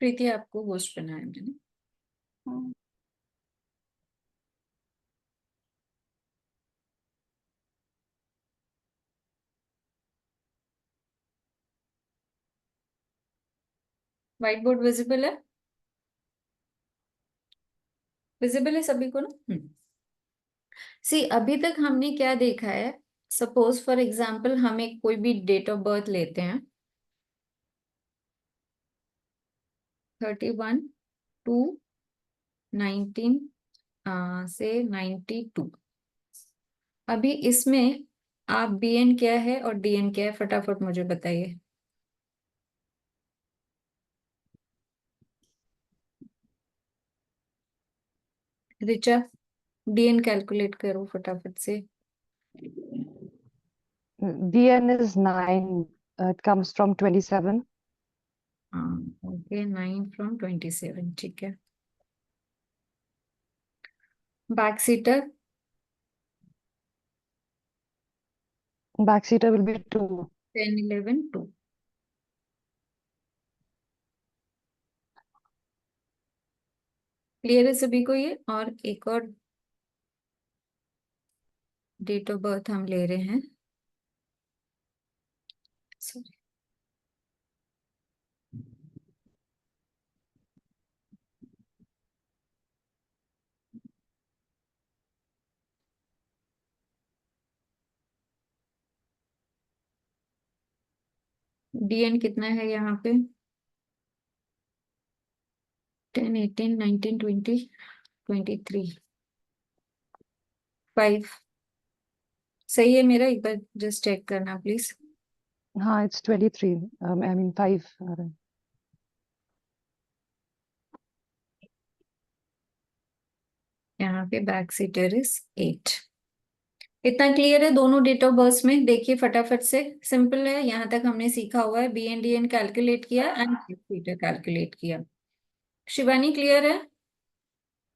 प्रीति आपको होस्ट बनाया मैंने। व्हाइट बोर्ड विजिबल है? विजिबल है सभी को ना? सी, अभी तक हमने क्या देखा है। सपोज फॉर एग्जाम्पल हम एक कोई भी डेट ऑफ बर्थ लेते हैं, 31/2/19 से 92। अभी इसमें आप बीएन क्या है और डीएन क्या है फटाफट मुझे बताइए। रिचा, डीएन कैलकुलेट करो फटाफट से। DN is 9. It comes from 27. हाँ, ओके, 9/27, ठीक है। Back seater? Backseater will be 2. 10/11/2। Clear है सभी को ये? और एक और डेट ऑफ बर्थ हम ले रहे हैं। सॉरी, डीएन कितना है यहाँ पे? 10, 18, 19, 20, 23, 5। सही है मेरा? एक बार जस्ट चेक करना प्लीज। हाँ, it's 23. I mean 5. यहाँ पे बैक सीटर इज 8। इतना क्लियर है दोनों डेट ऑफ बर्थ में? देखिए फटाफट से, सिंपल है। यहाँ तक हमने सीखा हुआ है, B N D N calculate किया एंड सीटर कैलकुलेट किया। शिवानी क्लियर है?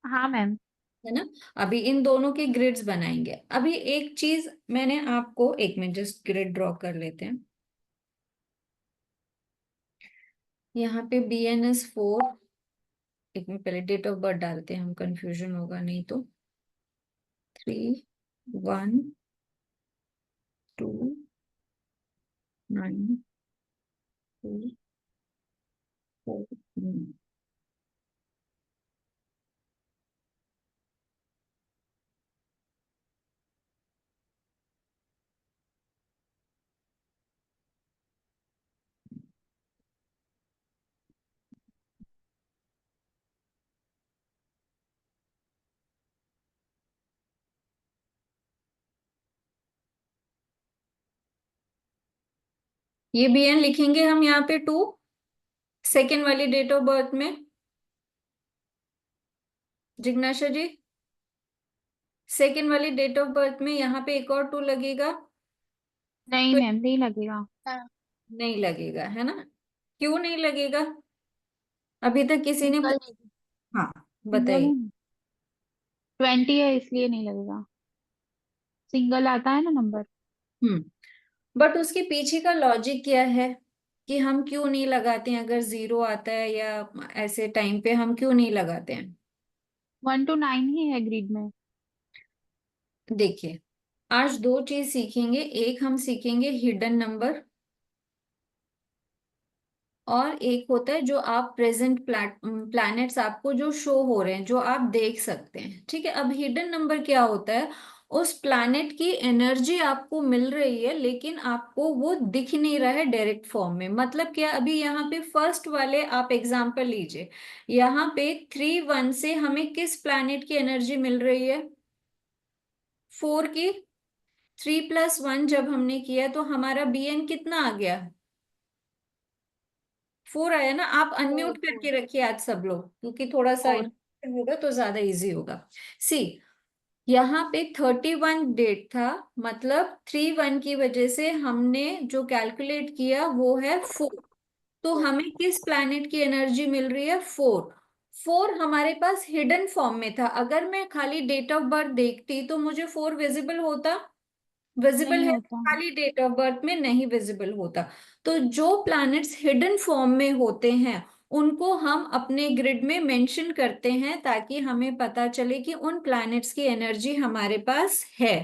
हाँ मैम। है ना? अभी इन दोनों के ग्रिड्स बनाएंगे। अभी एक चीज मैंने आपको, एक मिनट जस्ट ग्रिड ड्रॉ कर लेते हैं। यहाँ पे बी एन एस 4। एक मिनट पहले डेट ऑफ बर्थ डालते हैं, हम कंफ्यूजन होगा नहीं तो। 3/1/2/9/4। ये बी एन लिखेंगे हम यहाँ पे 2 सेकेंड वाली डेट ऑफ बर्थ में। जिग्नाशा जी, सेकेंड वाली डेट ऑफ बर्थ में यहाँ पे एक और 2 लगेगा? नहीं तो मैम, नहीं लगेगा। नहीं लगेगा, है ना? क्यों नहीं लगेगा? अभी तक किसी ने सिंगल हाँ, सिंगल बताइए। 20 है इसलिए नहीं लगेगा। सिंगल आता है ना नंबर। हम्म, बट उसके पीछे का लॉजिक क्या है कि हम क्यों नहीं लगाते हैं? अगर 0 आता है या ऐसे टाइम पे हम क्यों नहीं लगाते हैं? 1 to 9 ही है ग्रिड में। देखिए, आज 2 चीज सीखेंगे। एक हम सीखेंगे हिडन नंबर, और एक होता है जो आप प्रेजेंट प्लैनेट्स आपको जो शो हो रहे हैं, जो आप देख सकते हैं। ठीक है, अब हिडन नंबर क्या होता है? उस प्लैनेट की एनर्जी आपको मिल रही है लेकिन आपको वो दिख नहीं रहा है डायरेक्ट फॉर्म में। मतलब क्या? अभी यहाँ पे फर्स्ट वाले आप एग्जांपल लीजिए। यहाँ पे 3/1 से हमें किस प्लैनेट की एनर्जी मिल रही है? 4 की। 3+1 जब हमने किया तो हमारा बीएन कितना आ गया? 4 आया ना? आप अनम्यूट 4 करके रखिए आज सब लोग, क्योंकि थोड़ा सा 4। होगा तो ज्यादा इजी होगा। सी, यहाँ पे 31 डेट था, मतलब 3/1 की वजह से हमने जो कैलकुलेट किया वो है 4। तो हमें किस प्लैनेट की एनर्जी मिल रही है? 4। 4 हमारे पास हिडन फॉर्म में था। अगर मैं खाली डेट ऑफ बर्थ देखती तो मुझे 4 विजिबल होता? विजिबल नहीं है, होता। खाली डेट ऑफ बर्थ में नहीं विजिबल होता। तो जो प्लैनेट्स हिडन फॉर्म में होते हैं उनको हम अपने ग्रिड में मेंशन करते हैं ताकि हमें पता चले कि उन प्लैनेट्स की एनर्जी हमारे पास है।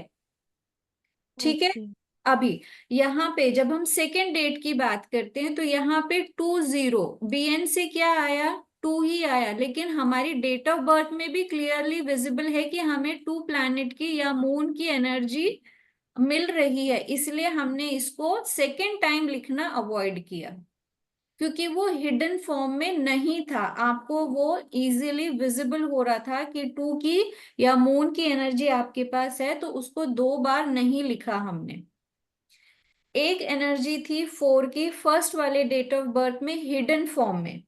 ठीक है। ओके। अभी यहाँ पे जब हम सेकेंड डेट की बात करते हैं तो यहाँ पे 20 BN से क्या आया, 2 ही आया, लेकिन हमारी डेट ऑफ बर्थ में भी क्लियरली विजिबल है कि हमें 2 प्लैनेट की या मून की एनर्जी मिल रही है, इसलिए हमने इसको सेकेंड टाइम लिखना अवॉइड किया, क्योंकि वो हिडन फॉर्म में नहीं था, आपको वो इजीली विजिबल हो रहा था कि 2 की या मून की एनर्जी आपके पास है, तो उसको 2 बार नहीं लिखा हमने। एक एनर्जी थी 4 की फर्स्ट वाले डेट ऑफ बर्थ में हिडन फॉर्म में,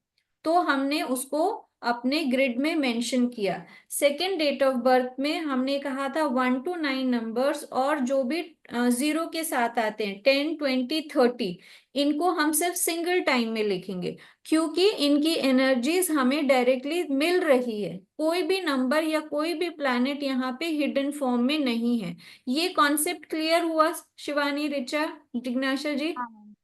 तो हमने उसको अपने ग्रिड में मेंशन किया। सेकेंड डेट ऑफ बर्थ में हमने कहा था 1 to 9 नंबर्स, और जो भी जीरो के साथ आते हैं 10, 20, 30, इनको हम सिर्फ सिंगल टाइम में लिखेंगे, क्योंकि इनकी एनर्जीज हमें डायरेक्टली मिल रही है। कोई भी नंबर या कोई भी प्लैनेट यहाँ पे हिडन फॉर्म में नहीं है। ये कॉन्सेप्ट क्लियर हुआ शिवानी, ऋचा, जिज्ञासा जी? हाँ मैम।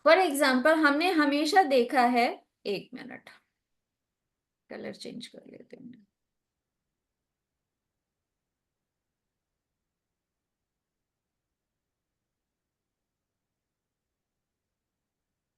फॉर एग्जाम्पल हमने हमेशा देखा है, एक मिनट कलर चेंज कर लेते हैं।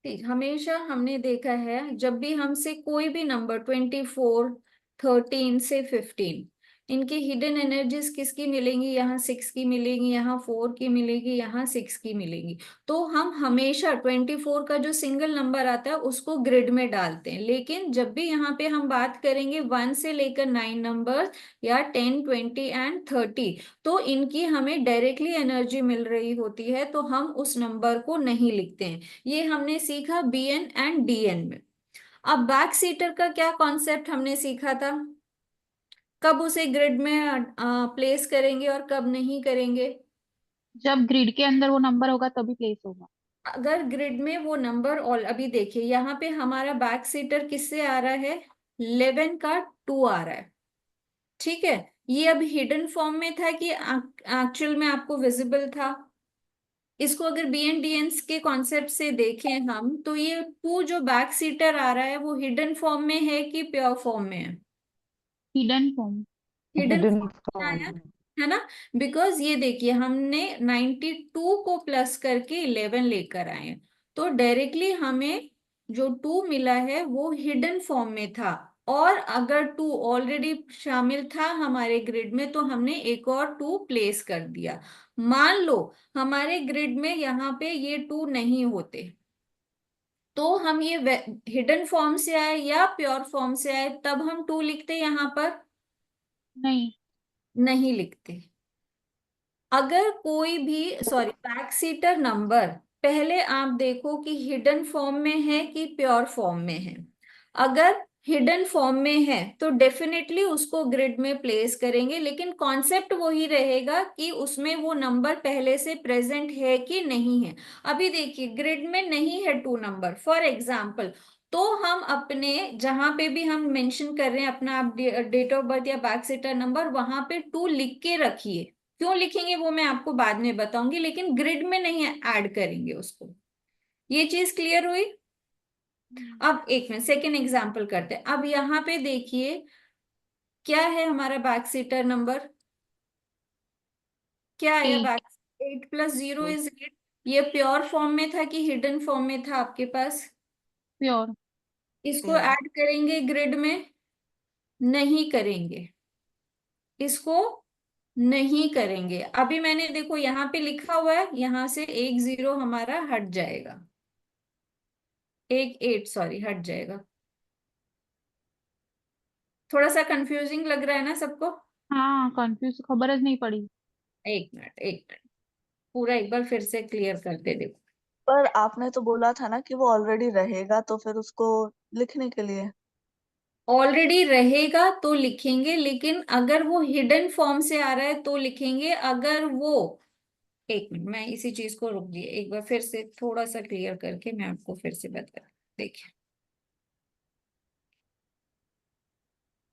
ठीक, हमेशा हमने देखा है जब भी हमसे कोई भी नंबर 24, 13 से 15, इनकी हिडन एनर्जीज किसकी मिलेंगी, यहाँ 6 की मिलेंगी, यहाँ 4 की मिलेगी, यहाँ 6 की मिलेंगी। तो हम हमेशा 24 का जो सिंगल नंबर आता है उसको ग्रिड में डालते हैं, लेकिन जब भी यहाँ पे हम बात करेंगे 1 से लेकर 9 नंबर या 10, 20 एंड 30, तो इनकी हमें डायरेक्टली एनर्जी मिल रही होती है, तो हम उस नंबर को नहीं लिखते हैं। ये हमने सीखा BN एंड DN में। अब बैक सीटर का क्या कॉन्सेप्ट हमने सीखा था, कब उसे ग्रिड में प्लेस करेंगे और कब नहीं करेंगे। जब ग्रिड के अंदर वो नंबर होगा तभी प्लेस होगा। अगर ग्रिड में वो नंबर, और अभी देखिए यहाँ पे हमारा बैक सीटर किससे आ रहा है, 11 का 2 आ रहा है। ठीक है, ये अब हिडन फॉर्म में था कि एक्चुअल में आपको विजिबल था। इसको अगर BN DN के कॉन्सेप्ट से देखें हम, तो ये 2 जो बैक सीटर आ रहा है वो हिडन फॉर्म में है कि प्योर फॉर्म में है, hidden form. Hidden hidden form में आया, form. है ना। बिकॉज ये देखिए हमने 92 को प्लस करके 11 लेकर आए हैं, तो डायरेक्टली हमें जो 2 मिला है वो हिडन फॉर्म में था, और अगर 2 ऑलरेडी शामिल था हमारे ग्रिड में तो हमने एक और 2 प्लेस कर दिया। मान लो हमारे ग्रिड में यहाँ पे ये 2 नहीं होते, तो हम ये हिडन फॉर्म से आए या प्योर फॉर्म से आए, तब हम 2 लिखते यहाँ पर, नहीं। नहीं लिखते। अगर कोई भी, सॉरी, बैक सीटर नंबर, पहले आप देखो कि हिडन फॉर्म में है कि प्योर फॉर्म में है। अगर हिडन फॉर्म में है तो डेफिनेटली उसको ग्रिड में प्लेस करेंगे, लेकिन कॉन्सेप्ट वही रहेगा कि उसमें वो नंबर पहले से प्रेजेंट है कि नहीं है। अभी देखिए ग्रिड में नहीं है 2 नंबर फॉर एग्जाम्पल, तो हम अपने जहां पे भी हम मेंशन कर रहे हैं अपना आप डेट ऑफ बर्थ या बैक सीटर नंबर, वहां पे 2 लिख के रखिए। क्यों लिखेंगे वो मैं आपको बाद में बताऊंगी, लेकिन ग्रिड में नहीं ऐड करेंगे उसको। ये चीज क्लियर हुई? हम्म। अब एक मिनट सेकेंड एग्जांपल करते हैं। अब यहाँ पे देखिए क्या है हमारा बैक सीटर नंबर, क्या आया 8। बैक, 8 + 0 = 8। ये प्योर फॉर्म में था कि हिडन फॉर्म में था आपके पास, प्योर। इसको ऐड करेंगे ग्रिड में, नहीं करेंगे, इसको नहीं करेंगे। अभी मैंने देखो यहाँ पे लिखा हुआ है, यहाँ से एक 0 हमारा हट जाएगा, एक 8 सॉरी हट जाएगा। थोड़ा सा कंफ्यूजिंग लग रहा है ना सबको? हाँ कंफ्यूज, खबर नहीं पड़ी। एक मिनट एक मिनट, पूरा एक बार फिर से क्लियर करते देखो। पर आपने तो बोला था ना कि वो ऑलरेडी रहेगा, तो फिर उसको लिखने के लिए। ऑलरेडी रहेगा तो लिखेंगे, लेकिन अगर वो हिडन फॉर्म से आ रहा है तो लिखेंगे। अगर वो, एक मिनट मैं इसी चीज को रुक दिए, एक बार फिर से थोड़ा सा क्लियर करके मैं आपको फिर से बता, देखिए